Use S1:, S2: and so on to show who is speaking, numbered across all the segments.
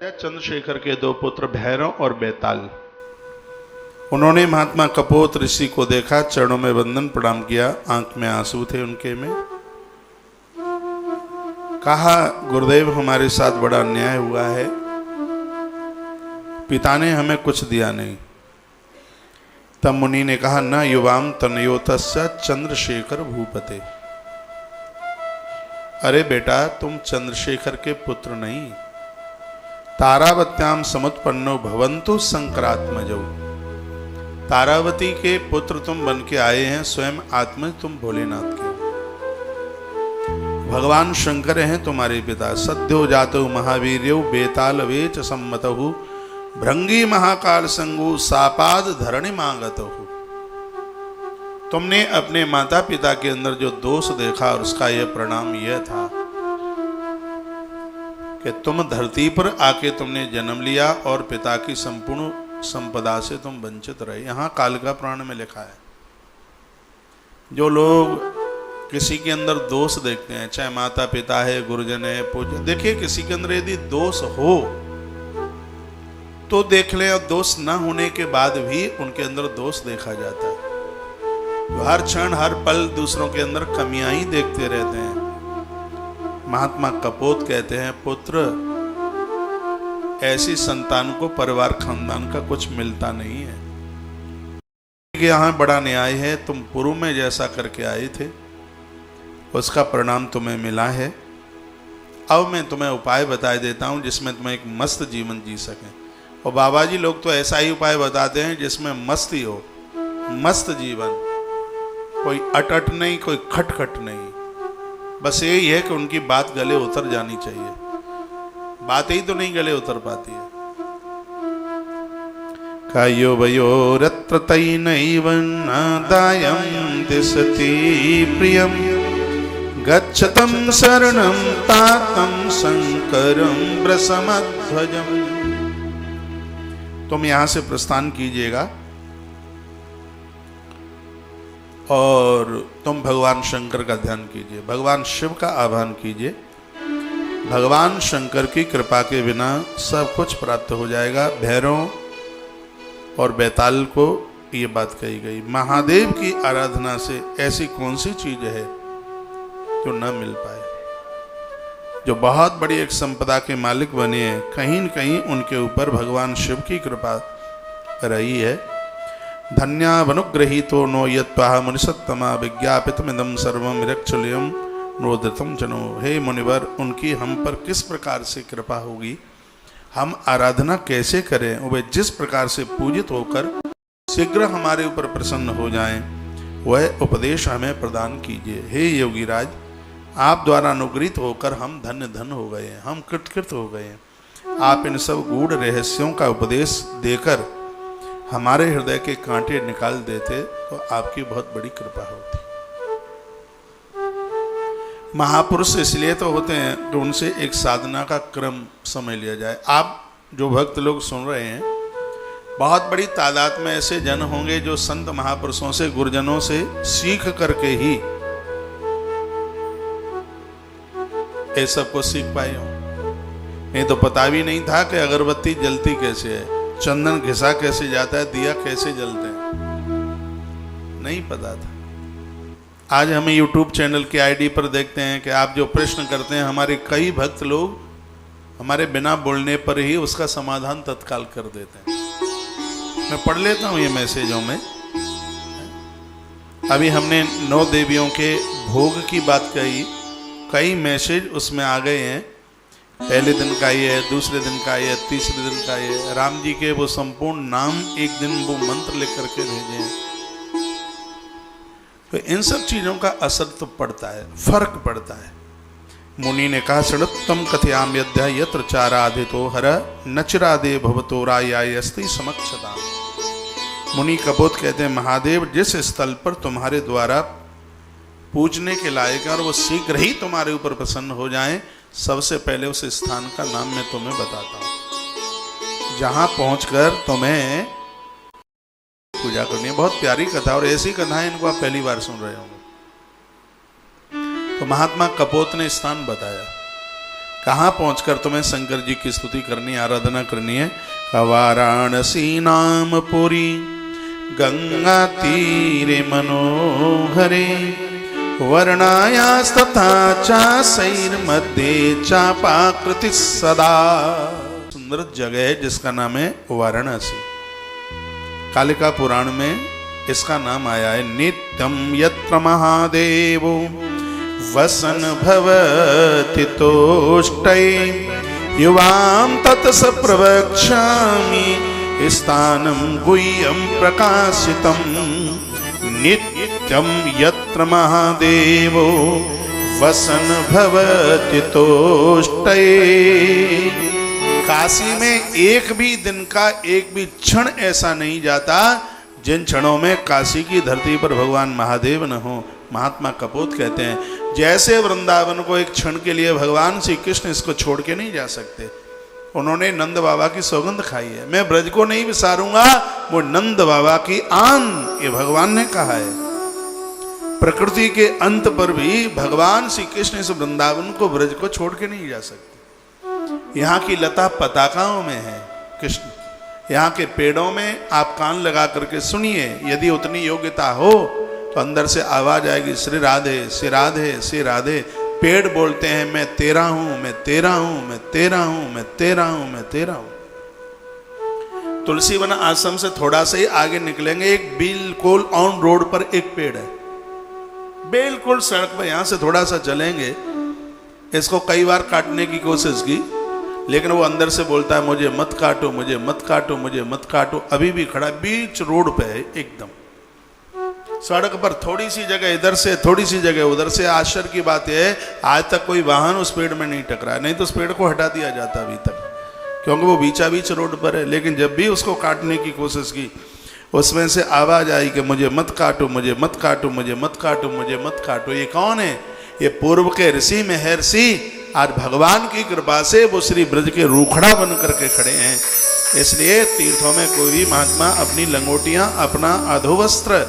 S1: चंद्रशेखर के दो पुत्र भैरव और बेताल। उन्होंने महात्मा कपोत ऋषि को देखा, चरणों में वंदन प्रणाम किया, आंख में आंसू थे उनके में। कहा, गुरुदेव हमारे साथ बड़ा अन्याय हुआ है, पिता ने हमें कुछ दिया नहीं। तब मुनि ने कहा, न युवाम तनयोतस्य चंद्रशेखर भूपते। अरे बेटा, तुम चंद्रशेखर के पुत्र नहीं, तारावत्याम समुत्पन्नो भवन्तु शंकरात्मजौ। तारावती के पुत्र तुम बन के आए हैं, स्वयं आत्मज तुम भोलेनाथ के। भगवान शंकर हैं तुम्हारे पिता। सद्यो जातो महावीर्यो बेताल वेच सम्मतहु भृंगी महाकाल संगु सापाद धरणि मांगतहु। तुमने अपने माता पिता के अंदर जो दोष देखा और उसका यह परिणाम यह था कि तुम धरती पर आके तुमने जन्म लिया और पिता की संपूर्ण संपदा से तुम वंचित रहे। यहां कालिका पुराण में लिखा है, जो लोग किसी के अंदर दोष देखते हैं, चाहे माता पिता है, गुरुजन है, पूज्य, देखिए किसी के अंदर यदि दोष हो तो देख ले, और दोष न होने के बाद भी उनके अंदर दोष देखा जाता है। हर क्षण हर पल दूसरों के अंदर कमियां ही देखते रहते हैं। महात्मा कपोत कहते हैं, पुत्र ऐसी संतान को परिवार खानदान का कुछ मिलता नहीं है। यहां बड़ा न्याय है, तुम पूर्व में जैसा करके आए थे उसका परिणाम तुम्हें मिला है। अब मैं तुम्हें उपाय बता देता हूं जिसमें तुम्हें एक मस्त जीवन जी सके। और बाबा जी लोग तो ऐसा ही उपाय बताते हैं जिसमें मस्ती हो, मस्त जीवन, कोई अटअट नहीं, कोई खटखट नहीं। बस यही है कि उनकी बात गले उतर जानी चाहिए। बात ही तो नहीं गले उतर पाती है। कायो वयो रत्र तैनैव नादायं तिष्ठति प्रियं गच्छतं शरणं तातं शंकरं व्रसमध्वजम्। तुम यहां से प्रस्थान कीजिएगा और तुम भगवान शंकर का ध्यान कीजिए, भगवान शिव का आह्वान कीजिए। भगवान शंकर की कृपा के बिना सब कुछ प्राप्त हो जाएगा। भैरव और बेताल को ये बात कही गई। महादेव की आराधना से ऐसी कौन सी चीज है जो न मिल पाए। जो बहुत बड़ी एक संपदा के मालिक बने हैं, कहीं न कहीं उनके ऊपर भगवान शिव की कृपा रही है। धन्यावनुग्रहीतो नो यत्त्वाह मुनिसत्तमा विज्ञापितमिदं सर्वं विरक्षुल्यं नोदितं जनो। हे मुनिवर, उनकी हम पर किस प्रकार से कृपा होगी, हम आराधना कैसे करें, वे जिस प्रकार से पूजित होकर शीघ्र हमारे ऊपर प्रसन्न हो जाएं, वह उपदेश हमें प्रदान कीजिए। हे योगीराज, आप द्वारा अनुग्रहित होकर हम धन्य धन हो गए हैं, हम कृतकृत हो गए हैं। आप इन सब गूढ़ रहस्यों का उपदेश देकर हमारे हृदय के कांटे निकाल देते तो आपकी बहुत बड़ी कृपा होती। महापुरुष इसलिए तो होते हैं कि उनसे एक साधना का क्रम समझ लिया जाए। आप जो भक्त लोग सुन रहे हैं, बहुत बड़ी तादाद में ऐसे जन होंगे जो संत महापुरुषों से, गुरुजनों से सीख करके ही ये सब को सीख पाए हो। नहीं तो पता भी नहीं था कि अगरबत्ती जलती कैसे है, चंदन घिसा कैसे जाता है, दिया कैसे जलते हैं, नहीं पता था। आज हमें YouTube चैनल की आईडी पर देखते हैं कि आप जो प्रश्न करते हैं, हमारे कई भक्त लोग हमारे बिना बोलने पर ही उसका समाधान तत्काल कर देते हैं। मैं पढ़ लेता हूँ ये मैसेजों में। अभी हमने 9 देवियों के भोग की बात कही, कई मैसेज उसमें आ गए हैं। पहले दिन का ये है, दूसरे दिन का ये, तीसरे दिन का ये। राम जी के वो संपूर्ण नाम एक दिन वो मंत्र लिख करके भेजे हैं। तो इन सब चीजों का असर तो पड़ता है, फर्क पड़ता है। मुनि ने कहा, सड़त्तम कथयाम यद्य यत्र चाराधितो हर नचरादे भवतो रायास्ति समक्षता। मुनि कपोत कहते हैं, महादेव जिस स्थल पर तुम्हारे द्वारा पूजने के लायक है और वो शीघ्र ही तुम्हारे ऊपर प्रसन्न हो जाएं, सबसे पहले उस स्थान का नाम मैं तुम्हें बताता हूं, जहां पहुंचकर तुम्हें पूजा करनी है। बहुत प्यारी कथा, और ऐसी कथाएं इनको आप पहली बार सुन रहे होंगे। तो महात्मा कपोत ने स्थान बताया कहाँ पहुंचकर तुम्हें शंकर जी की स्तुति करनी, आराधना करनी है? वाराणसी नाम पुरी गंगा तीरे मनोहरे वर्णायास्तथा चासैर्मध्ये चापाकृति सदा। सुंदर जगह है जिसका नाम है वाराणसी। कालिका पुराण में इसका नाम आया है। नित्यम यत्र महादेवो वसन भवति तोष्टै युवां ततस प्रवक्ष्यामि स्थानं गुह्यं प्रकाशितं। नित्यं यत्र महादेवो वसन भवति तोष्टै। काशी में एक भी दिन का एक भी क्षण ऐसा नहीं जाता जिन क्षणों में काशी की धरती पर भगवान महादेव न हो। महात्मा कपोत कहते हैं जैसे वृंदावन को एक क्षण के लिए भगवान श्री कृष्ण इसको छोड़ के नहीं जा सकते। उन्होंने नंद बाबा की सौगंध खाई है, मैं ब्रज को नहीं विसारूंगा, वो नंद बाबा की आन, ये भगवान ने कहा है। प्रकृति के अंत पर भी भगवान श्री कृष्ण इस वृंदावन को, ब्रज को छोड़ के नहीं जा सकते। यहाँ की लता पताकाओं में है कृष्ण, यहाँ के पेड़ों में आप कान लगा करके सुनिए, यदि उतनी योग्यता हो तो अंदर से आवाज आएगी श्री राधे श्री राधे श्री राधे। पेड़ बोलते हैं मैं तेरा हूं, मैं तेरा हूं, मैं तेरा हूं, मैं तेरा हूं, मैं तेरा हूं। तुलसी वन आश्रम से थोड़ा सा ही आगे निकलेंगे, एक बिल्कुल ऑन रोड पर एक पेड़ है, बिल्कुल सड़क पर। यहां से थोड़ा सा चलेंगे, इसको कई बार काटने की कोशिश की, लेकिन वो अंदर से बोलता है मुझे मत काटो, मुझे मत काटो, मुझे मत काटो। अभी भी खड़ा बीच रोड पे है, एकदम सड़क पर, थोड़ी सी जगह इधर से, थोड़ी सी जगह उधर से। आश्चर्य की बात है आज तक कोई वाहन उस पेड़ में नहीं टकरा, नहीं तो उस पेड़ को हटा दिया जाता अभी तक, क्योंकि वो बीचा बीच रोड पर है। लेकिन जब भी उसको काटने की कोशिश की, उसमें से आवाज आई कि मुझे मत काटो, मुझे मत काटो, मुझे मत काटो, मुझे मत काटो। ये कौन है? ये पूर्व के ऋषि महर्षि आज भगवान की कृपा से वो श्री ब्रज के रूखड़ा बन करके खड़े हैं। इसलिए तीर्थों में कोई भी महात्मा अपनी लंगोटियां, अपना अधोवस्त्र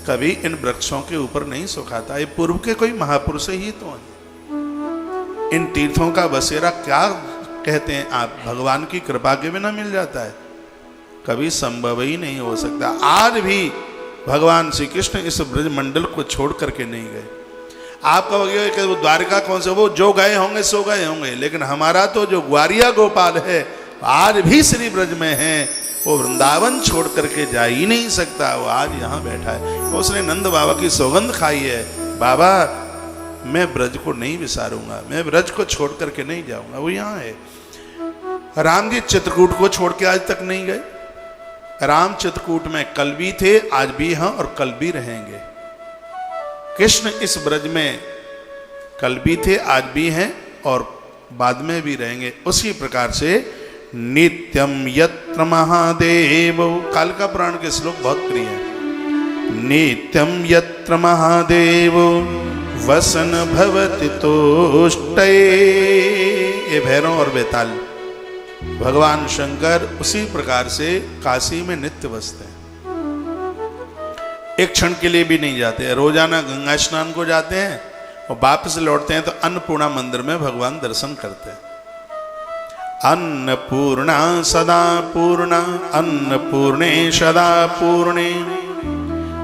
S1: कभी इन वृक्षों के ऊपर नहीं सुखाता। ये पूर्व के कोई महापुरुष ही तो हैं। इन तीर्थों का बसेरा क्या कहते हैं आप, भगवान की कृपा के बिना मिल जाता है, कभी संभव ही नहीं हो सकता। आज भी भगवान श्री कृष्ण इस ब्रज मंडल को छोड़ करके नहीं गए। आप कहोगे कि वो द्वारिका कौन से, वो जो गए होंगे सो गए होंगे, लेकिन हमारा तो जो ग्वारिया गोपाल है आज भी श्री ब्रज में है, वो वृंदावन छोड़ करके जा ही नहीं सकता, वो आज यहाँ बैठा है। उसने नंद बाबा की सौगंध खाई है, बाबा मैं ब्रज को नहीं विसारूंगा, मैं ब्रज को छोड़ करके नहीं जाऊंगा, वो यहाँ है। राम जी चित्रकूट को छोड़ के आज तक नहीं गए। राम चित्रकूट में कल भी थे, आज भी हैं और कल भी रहेंगे। कृष्ण इस ब्रज में कल भी थे, आज भी हैं और बाद में भी रहेंगे। उसी प्रकार से नित्यम यत्र महादेव, कालिका पुराण के श्लोक बहुत प्रिय है। नित्यम यत्र महादेव वसन भवति तोष्टै। ये भैरव और बेताल भगवान शंकर उसी प्रकार से काशी में नित्य बसते हैं, एक क्षण के लिए भी नहीं जाते। रोजाना गंगा स्नान को जाते हैं और वापस लौटते हैं तो अन्नपूर्णा मंदिर में भगवान दर्शन करते हैं। अन्नपूर्णा सदा पूर्णा, अन्नपूर्णे सदा पूर्णे,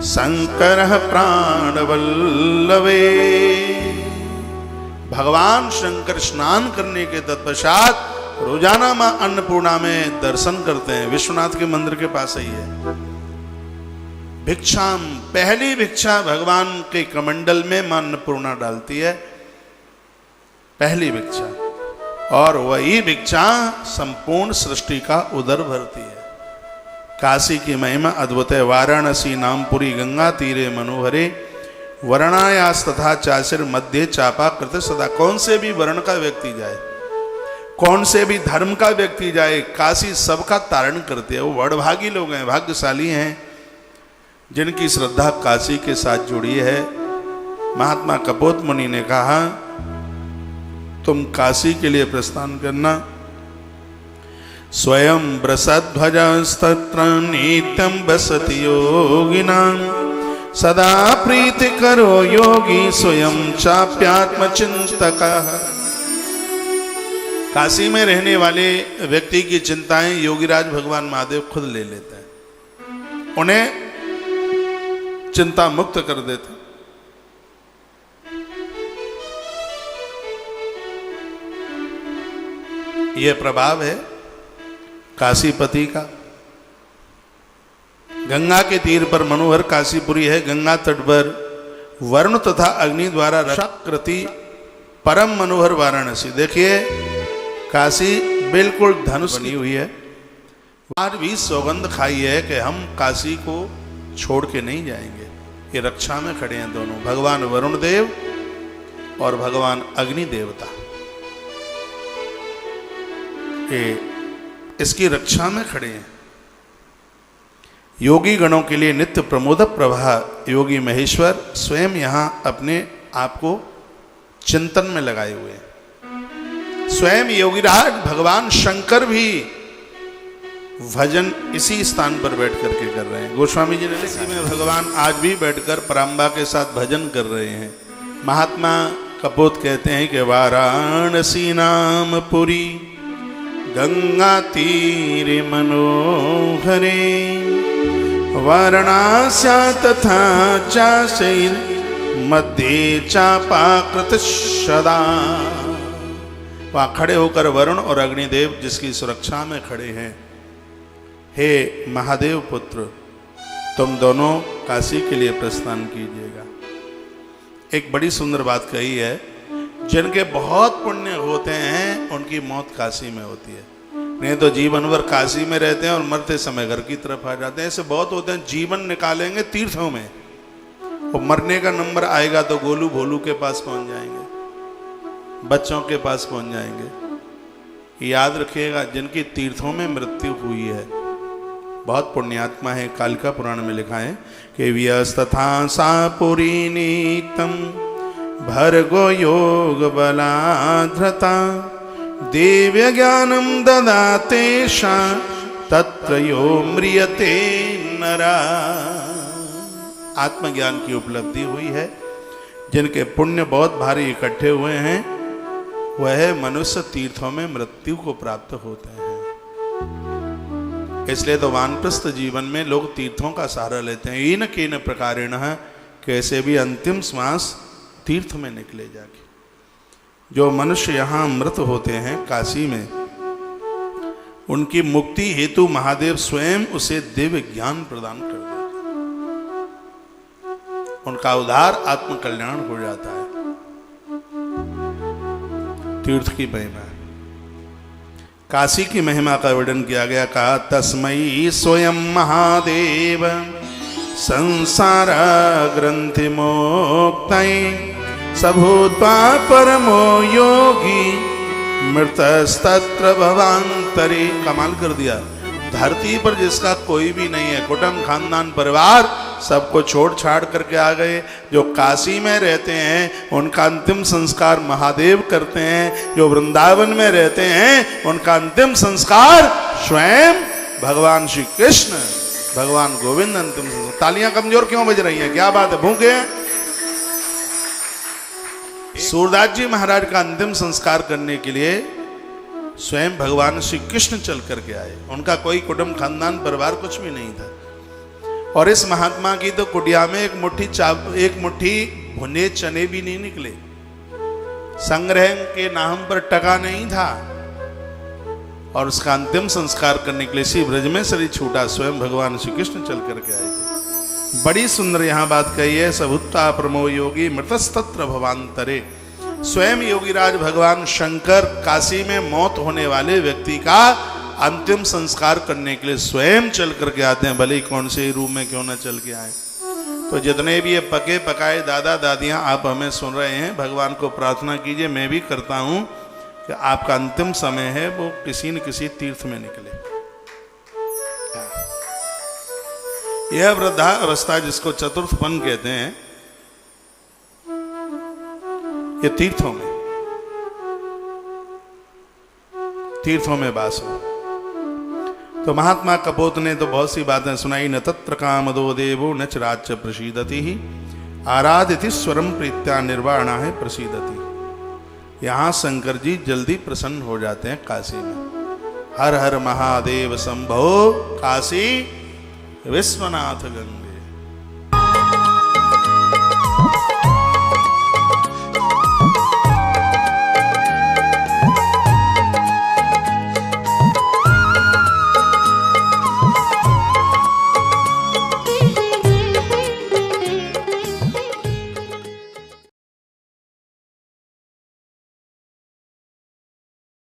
S1: शंकर प्राणवल्लवे। भगवान शंकर स्नान करने के तत्पश्चात रोजाना मां अन्नपूर्णा में दर्शन करते हैं। विश्वनाथ के मंदिर के पास ही है। भिक्षाम, पहली भिक्षा भगवान के कमंडल में मां अन्नपूर्णा डालती है, पहली भिक्षा, और वही भिक्षा संपूर्ण सृष्टि का उदर भरती है। काशी की महिमा अद्भुत है। वाराणसी नामपुरी गंगा तीरे मनोहरे वर्णायास तथा चाशिर मध्य चापा कृत सदा। कौन से भी वर्ण का व्यक्ति जाए, कौन से भी धर्म का व्यक्ति जाए, काशी सबका तारण करते हैं। वो वड़भागी लोग हैं, भाग्यशाली हैं जिनकी श्रद्धा काशी के साथ जुड़ी है। महात्मा कपोत मुनि ने कहा तुम काशी के लिए प्रस्थान करना। स्वयं वृषध्वजस्तत्र नित्यं बसति योगिनां, सदा प्रीति करो योगी स्वयं चाप्यात्मचिंतकः। काशी में रहने वाले व्यक्ति की चिंताएं योगीराज भगवान महादेव खुद ले लेते हैं, उन्हें चिंता मुक्त कर देते हैं। यह प्रभाव है काशीपति का। गंगा के तीर पर मनोहर काशीपुरी है। गंगा तट पर वरुण तथा अग्नि द्वारा रक्षाकृति परम मनोहर वाराणसी। देखिए काशी बिल्कुल धनुष बनी हुई है। बार भी सौगंध खाई है कि हम काशी को छोड़ के नहीं जाएंगे। ये रक्षा में खड़े हैं दोनों, भगवान वरुण देव और भगवान अग्नि देवता। ये इसकी रक्षा में खड़े हैं। योगी गणों के लिए नित्य प्रमोद प्रभा योगी महेश्वर स्वयं यहाँ अपने आप को चिंतन में लगाए हुए हैं। स्वयं योगीराज भगवान शंकर भी भजन इसी स्थान पर बैठ करके कर रहे हैं। गोस्वामी जी ने लिखा में भगवान आज भी बैठकर पराम्बा के साथ भजन कर रहे हैं। महात्मा कपोत कहते हैं कि वाराणसी नाम पुरी गंगा तीर मनोहरे वाराणस्या तथा चाशैर मध्य चापाकृत सदा। वहाँ खड़े होकर वरुण और अग्निदेव जिसकी सुरक्षा में खड़े हैं, हे महादेव पुत्र तुम दोनों काशी के लिए प्रस्थान कीजिएगा। एक बड़ी सुंदर बात कही है, जिनके बहुत पुण्य होते हैं उनकी मौत काशी में होती है। नहीं तो जीवन भर काशी में रहते हैं और मरते समय घर की तरफ आ जाते हैं। ऐसे बहुत होते हैं जीवन निकालेंगे तीर्थों में, और मरने का नंबर आएगा तो गोलू भोलू के पास पहुंच जाएंगे, बच्चों के पास पहुंच जाएंगे। याद रखिएगा जिनकी तीर्थों में मृत्यु हुई है बहुत पुण्यात्मा है। कालिका पुराण में लिखा है कि व्यस्तथा सा पुरी नीतम भर्गो योग बलाधृता दिव्य ज्ञानम ददातेषा तत्र यो म्रियते नरा। आत्मज्ञान की उपलब्धि हुई है। जिनके पुण्य बहुत भारी इकट्ठे हुए हैं वह मनुष्य तीर्थों में मृत्यु को प्राप्त होते हैं। इसलिए तो वानप्रस्थ जीवन में लोग तीर्थों का सहारा लेते हैं। इन केन प्रकारेण कैसे भी अंतिम श्वास तीर्थ में निकले जाके। जो मनुष्य यहाँ मृत होते हैं काशी में, उनकी मुक्ति हेतु महादेव स्वयं उसे दिव्य ज्ञान प्रदान कर देते, उनका उद्धार आत्म कल्याण हो जाता है। तीर्थ की महिमा, काशी की महिमा का वर्णन किया गया। कहा तस्मै स्वयं महादेव संसार ग्रंथि मोक्तये सबूत्वा परमो योगी मृतस्तत्र भवांतरे। कमाल कर दिया। धरती पर जिसका कोई भी नहीं है, कुटुंब खानदान परिवार सबको छोड़ छाड़ करके आ गए, जो काशी में रहते हैं उनका अंतिम संस्कार महादेव करते हैं। जो वृंदावन में रहते हैं उनका अंतिम संस्कार स्वयं भगवान श्री कृष्ण भगवान गोविंद अंतिम संस्कार। तालियां कमजोर क्यों बज रही हैं? क्या बात है, भूखे हैं? सूरदास जी महाराज का अंतिम संस्कार करने के लिए स्वयं भगवान श्री कृष्ण चल करके आए। उनका कोई कुटुंब खानदान परिवार कुछ भी नहीं था। और इस महात्मा की तो कुटिया में एक मुट्ठी भुने चने भी नहीं निकले, संग्रह के नाम पर टका नहीं था। और उसका अंतिम संस्कार करने के लिए श्री ब्रज में शरीर छूटा स्वयं भगवान श्री कृष्ण चल करके आए थे। बड़ी सुंदर यहाँ बात कही है। सबूता प्रमो योगी मृतस्तत्र भवांतरे। स्वयं योगीराज भगवान शंकर काशी में मौत होने वाले व्यक्ति का अंतिम संस्कार करने के लिए स्वयं चल करके आते हैं, भले ही कौन से रूप में क्यों न चल के आए। तो जितने भी ये पके पकाए दादा दादियां आप हमें सुन रहे हैं, भगवान को प्रार्थना कीजिए, मैं भी करता हूं कि आपका अंतिम समय है वो किसी न किसी तीर्थ में निकले। यह वृद्धा अवस्था जिसको चतुर्थपन कहते हैं, ये तीर्थों में वास हो। तो महात्मा कपोत ने तो बहुत सी बातें सुनाई। न तत्र कामदो देवो न च राज्य प्रसीदति आराधिति स्वरम प्रीत्या निर्वाणा है प्रसीदति। यहाँ शंकर जी जल्दी प्रसन्न हो जाते हैं काशी में। हर हर महादेव शंभो काशी विश्वनाथ गंगे।